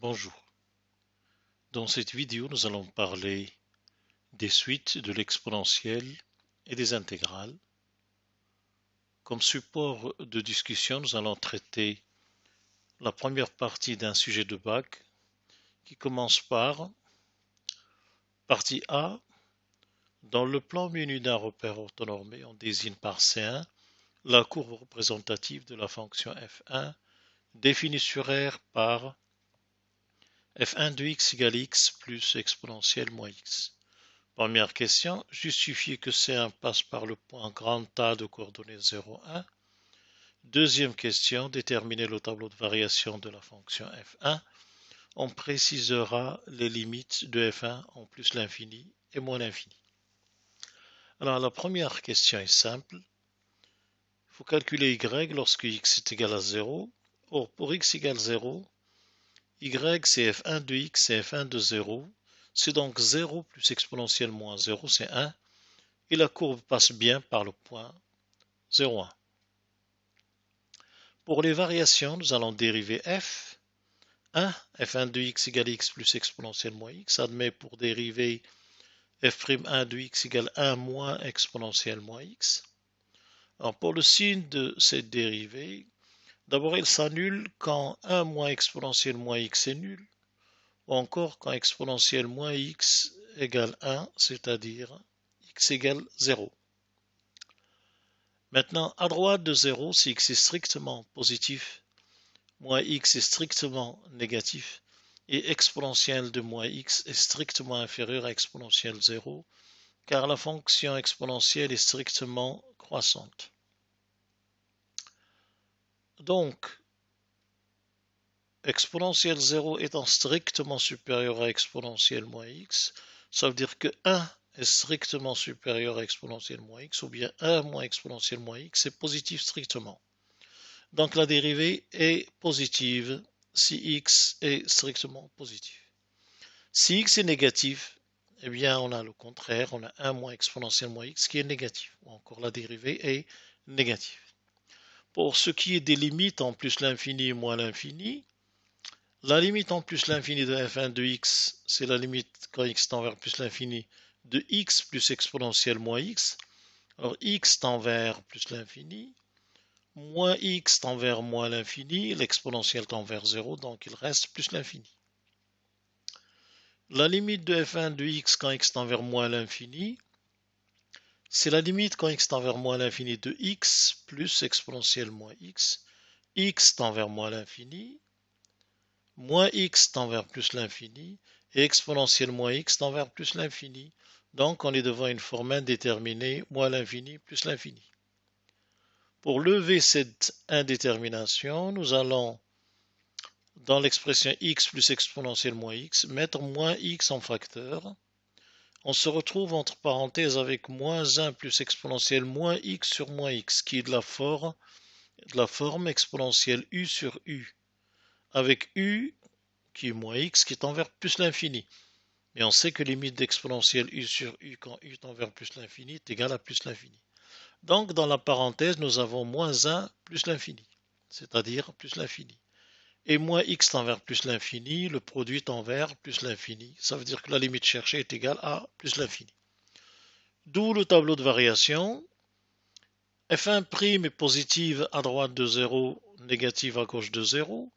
Bonjour. Dans cette vidéo, nous allons parler des suites de l'exponentielle et des intégrales. Comme support de discussion, nous allons traiter la première partie d'un sujet de bac qui commence par partie A. Dans le plan menu d'un repère orthonormé, on désigne par C1 la courbe représentative de la fonction f1 définie sur R par f1 de x égale x plus exponentielle moins x. Première question, justifier que C1 passe par le point grand A de coordonnées 0, 1. Deuxième question, déterminer le tableau de variation de la fonction f1. On précisera les limites de f1 en plus l'infini et moins l'infini. Alors la première question est simple. Il faut calculer y lorsque x est égal à 0. Or, pour x égale 0, y c'est f1 de x, c'est f1 de 0. C'est donc 0 plus exponentielle moins 0, c'est 1. Et la courbe passe bien par le point 0, 1. Pour les variations, nous allons dériver f. 1, f1 de x égale x plus exponentielle moins x, admet pour dériver f'1 de x égale 1 moins exponentielle moins x. Alors pour le signe de cette dérivée, d'abord elle s'annule quand 1 moins exponentielle moins x est nul, ou encore quand exponentielle moins x égale 1, c'est-à-dire x égale 0. Maintenant, à droite de 0, si x est strictement positif, moins x est strictement négatif, et exponentielle de moins x est strictement inférieure à exponentielle 0, car la fonction exponentielle est strictement croissante. Donc, exponentielle 0 étant strictement supérieure à exponentielle moins x, ça veut dire que 1 est strictement supérieur à exponentielle moins x, ou bien 1 moins exponentielle moins x, c'est positif strictement. Donc la dérivée est positive si x est strictement positif. Si x est négatif, eh bien on a le contraire, on a 1 moins exponentielle moins x qui est négatif. Ou encore la dérivée est négative. Pour ce qui est des limites en plus l'infini et moins l'infini, la limite en plus l'infini de f1 de x, c'est la limite quand x tend vers plus l'infini de x plus exponentielle moins x. Alors x tend vers plus l'infini, moins x tend vers moins l'infini, l'exponentielle tend vers 0, donc il reste plus l'infini. La limite de f1 de x quand x tend vers moins l'infini, c'est la limite quand x tend vers moins l'infini de x plus exponentielle moins x. X tend vers moins l'infini, moins x tend vers plus l'infini, et exponentielle moins x tend vers plus l'infini. Donc on est devant une forme indéterminée, moins l'infini plus l'infini. Pour lever cette indétermination, nous allons, dans l'expression x plus exponentielle moins x, mettre moins x en facteur. On se retrouve entre parenthèses avec moins 1 plus exponentielle moins x sur moins x, qui est de la forme exponentielle u sur u, avec u qui est moins x qui tend vers plus l'infini. Mais on sait que limite d'exponentielle u sur u quand u tend vers plus l'infini est égale à plus l'infini. Donc dans la parenthèse, nous avons moins 1 plus l'infini, c'est-à-dire plus l'infini. Et moins x tend vers plus l'infini, le produit tend vers plus l'infini. Ça veut dire que la limite cherchée est égale à plus l'infini. D'où le tableau de variation. f1' est positive à droite de 0, négative à gauche de 0.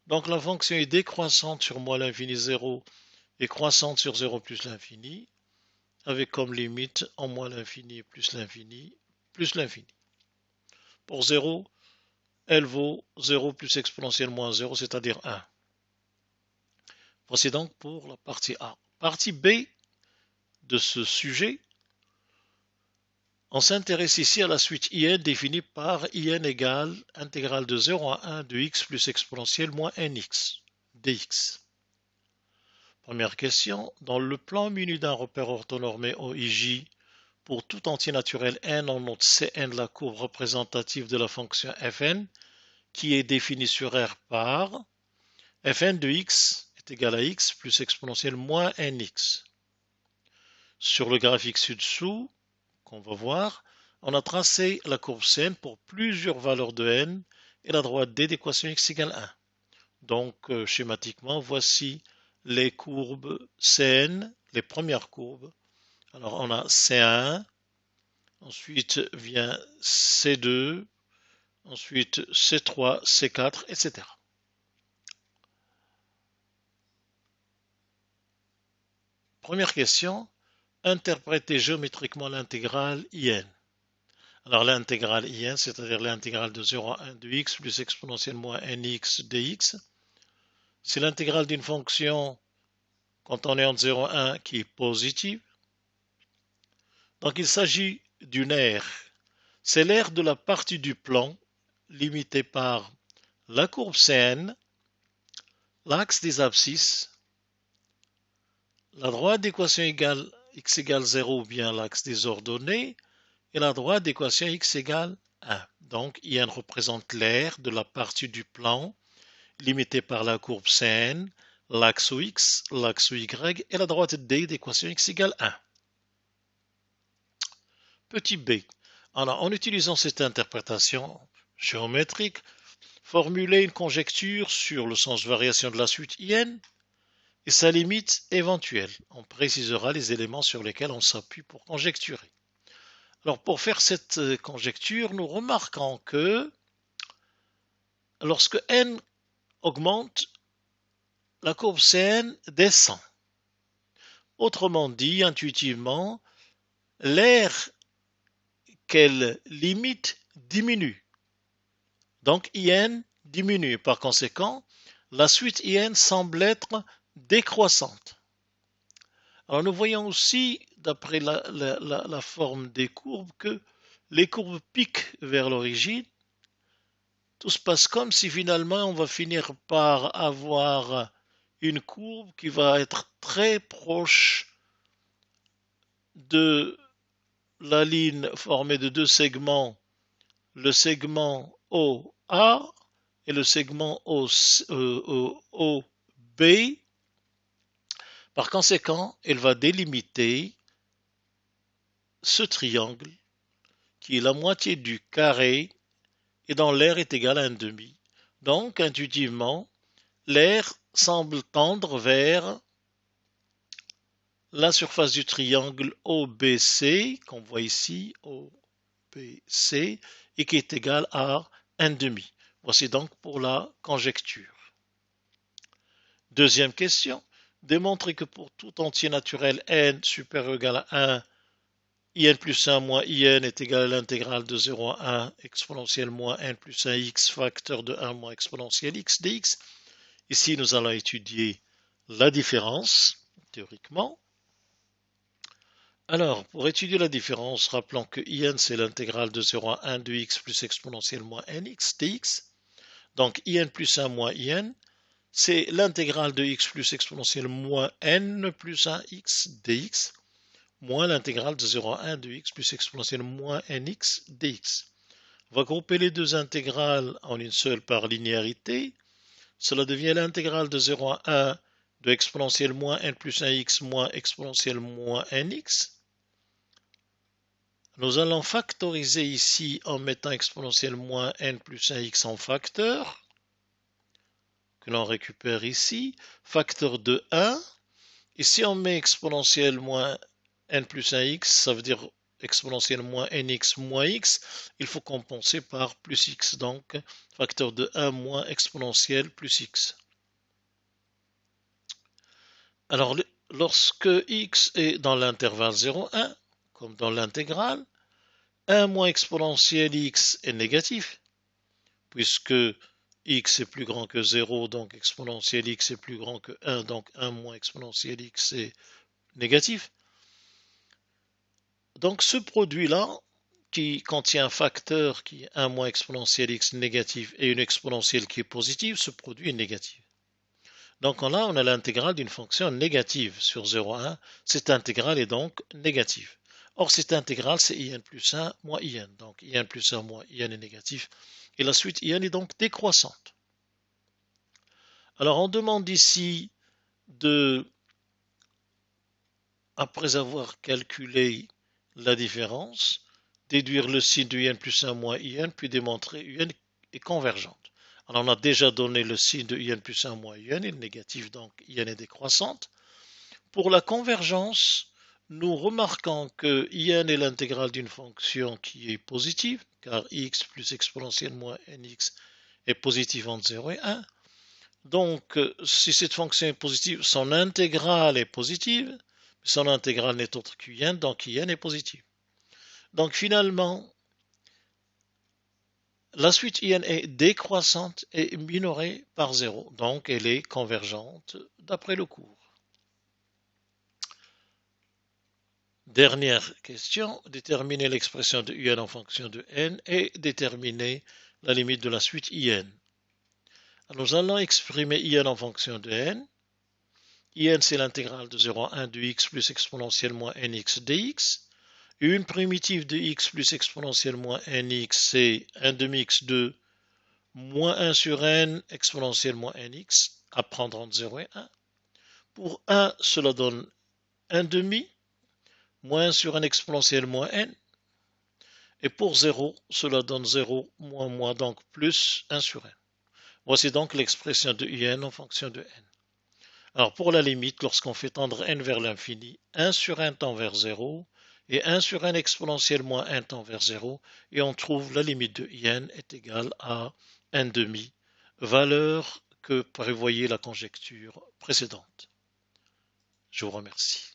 Donc la fonction est décroissante sur moins l'infini 0 et croissante sur 0 plus l'infini, avec comme limite en moins l'infini plus l'infini plus l'infini. Pour 0, elle vaut 0 plus exponentielle moins 0, c'est-à-dire 1. Voici donc pour la partie A. Partie B de ce sujet, on s'intéresse ici à la suite in définie par in égale intégrale de 0 à 1 de x plus exponentielle moins nx dx. Première question, dans le plan muni d'un repère orthonormé OIJ, pour tout entier naturel n, on note Cn la courbe représentative de la fonction fn, qui est définie sur R par fn de x est égal à x plus exponentielle moins nx. Sur le graphique ci-dessous, qu'on va voir, on a tracé la courbe Cn pour plusieurs valeurs de n et la droite d d'équation x égale 1. Donc, schématiquement, voici les courbes CN, les premières courbes. Alors, on a C1, ensuite vient C2, ensuite C3, C4, etc. Première question, interpréter géométriquement l'intégrale IN. Alors l'intégrale IN, c'est-à-dire l'intégrale de 0 à 1 de x plus exponentielle moins nx dx, c'est l'intégrale d'une fonction quand on est entre 0 et 1 qui est positive. Donc il s'agit d'une aire. C'est l'aire de la partie du plan limitée par la courbe CN, l'axe des abscisses, la droite d'équation égale x égale 0 ou bien l'axe des ordonnées, et la droite d'équation x égale 1. Donc, IN représente l'aire de la partie du plan limitée par la courbe CN, l'axe x, l'axe y et la droite D d'équation x égale 1. Petit b. Alors, en utilisant cette interprétation géométrique, formuler une conjecture sur le sens de variation de la suite IN et sa limite éventuelle. On précisera les éléments sur lesquels on s'appuie pour conjecturer. Alors pour faire cette conjecture, nous remarquons que lorsque n augmente, la courbe CN descend. Autrement dit, intuitivement, l'aire qu'elle limite diminue. Donc IN diminue. Par conséquent, la suite IN semble être décroissante. Alors nous voyons aussi, d'après la forme des courbes, que les courbes piquent vers l'origine. Tout se passe comme si finalement on va finir par avoir une courbe qui va être très proche de la ligne formée de deux segments, le segment OA et le segment OB. Par conséquent, elle va délimiter ce triangle qui est la moitié du carré et dont l'aire est égale à 1,5. Donc, intuitivement, l'aire semble tendre vers la surface du triangle OBC, qu'on voit ici, OBC, et qui est égale à 1,5. Voici donc pour la conjecture. Deuxième question. Démontrer que pour tout entier naturel n supérieur ou égal à 1, in plus 1 moins in est égal à l'intégrale de 0 à 1 exponentielle moins n plus 1 x facteur de 1 moins exponentielle x dx. Ici, nous allons étudier la différence, théoriquement. Alors, pour étudier la différence, rappelons que in, c'est l'intégrale de 0 à 1 de x plus exponentielle moins nx dx. Donc, in plus 1 moins in, c'est l'intégrale de x plus exponentielle moins n plus 1 x dx, moins l'intégrale de 0 à 1 de x plus exponentielle moins nx dx. On va grouper les deux intégrales en une seule par linéarité. Cela devient l'intégrale de 0 à 1 de exponentielle moins n plus 1x moins exponentielle moins nx. Nous allons factoriser ici en mettant exponentielle moins n plus 1x en facteur, que l'on récupère ici, facteur de 1. Ici on met exponentielle moins n plus 1x, ça veut dire exponentielle moins nx moins x, il faut compenser par plus x, donc facteur de 1 moins exponentielle plus x. Alors, lorsque x est dans l'intervalle 0,1, comme dans l'intégrale, 1 moins exponentielle x est négatif, puisque x est plus grand que 0, donc exponentielle x est plus grand que 1, donc 1 moins exponentielle x est négatif. Donc ce produit-là, qui contient un facteur qui est 1 moins exponentielle x négatif et une exponentielle qui est positive, ce produit est négatif. Donc là, on a l'intégrale d'une fonction négative sur 0 à 1. Cette intégrale est donc négative. Or, cette intégrale, c'est in plus 1 moins in. Donc, in plus 1 moins in est négatif. Et la suite in est donc décroissante. Alors, on demande ici de, après avoir calculé la différence, déduire le signe de in plus 1 moins in, puis démontrer un est convergente. Alors, on a déjà donné le signe de in plus 1 moins in, il est négatif, donc in est décroissante. Pour la convergence, nous remarquons que in est l'intégrale d'une fonction qui est positive, car x plus exponentielle moins nx est positive entre 0 et 1. Donc, si cette fonction est positive, son intégrale est positive, son intégrale n'est autre qu'in, donc in est positive. Donc finalement, la suite in est décroissante et minorée par 0, donc elle est convergente d'après le cours. Dernière question, déterminer l'expression de un en fonction de n et déterminer la limite de la suite in. Alors nous allons exprimer in en fonction de n. In c'est l'intégrale de 0 à 1 de x plus exponentielle moins nx dx. Une primitive de x plus exponentielle moins nx c'est 1 demi x de moins 1 sur n exponentielle moins nx à prendre entre 0 et 1. Pour 1, cela donne 1 demi moins 1 sur n exponentielle moins n. Et pour 0, cela donne 0 moins, donc plus 1 sur n. Voici donc l'expression de in en fonction de n. Alors pour la limite, lorsqu'on fait tendre n vers l'infini, 1 sur n tend vers 0 et 1 sur n exponentielle moins 1 tend vers 0 et on trouve la limite de in est égale à 1 demi, valeur que prévoyait la conjecture précédente. Je vous remercie.